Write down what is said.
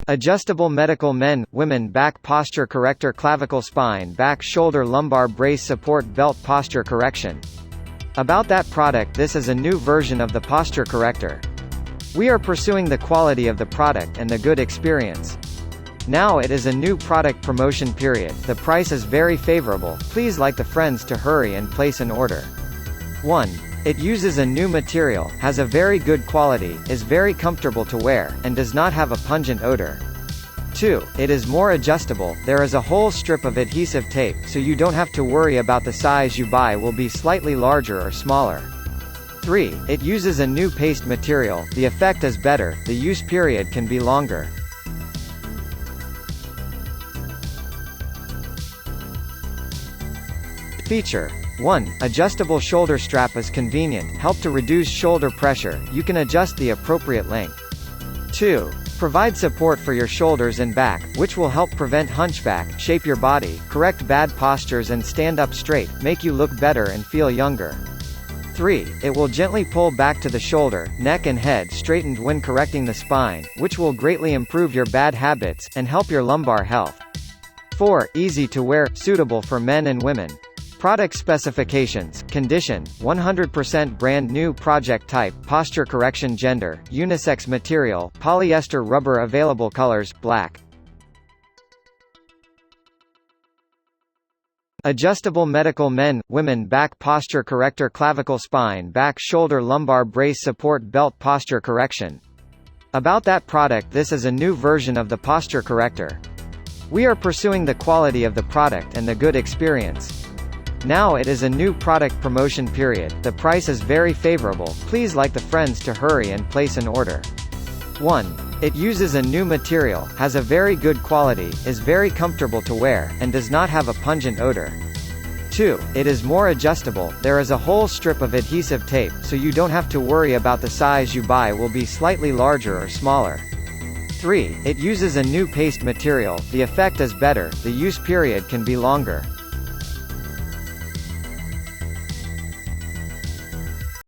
Adjustable medical men, women back posture corrector clavicle spine back shoulder lumbar brace support belt posture correction. About that product, this is a new version of the posture corrector. We are pursuing the quality of the product and the good experience. Now it is a new product promotion period. The price is very favorable. Please like the friends to hurry and place an order. 1. It uses a new material, has a very good quality, is very comfortable to wear, and does not have a pungent odor. 2. It is more adjustable. There is a whole strip of adhesive tape, so you don't have to worry about the size you buy will be slightly larger or smaller. 3. It uses a new paste material. The effect is better, the use period can be longer. Feature 1. Adjustable shoulder strap is convenient, help to reduce shoulder pressure, you can adjust the appropriate length. 2. Provide support for your shoulders and back, which will help prevent hunchback, shape your body, correct bad postures and stand up straight, make you look better and feel younger. 3. It will gently pull back to the shoulder, neck and head straightened when correcting the spine, which will greatly improve your bad habits, and help your lumbar health. 4. Easy to wear, suitable for men and women. Product specifications, condition, 100% brand new project type, posture correction gender, unisex material, polyester rubber available colors, black. Adjustable medical men, women back posture corrector clavicle spine back shoulder lumbar brace support belt posture correction. About that product, this is a new version of the posture corrector. We are pursuing the quality of the product and the good experience. Now it is a new product promotion period. The price is very favorable. Please like the friends to hurry and place an order. 1. It uses a new material, has a very good quality, is very comfortable to wear, and does not have a pungent odor. 2. It is more adjustable. There is a whole strip of adhesive tape, so you don't have to worry about the size you buy will be slightly larger or smaller. 3. It uses a new paste material. The effect is better, the use period can be longer.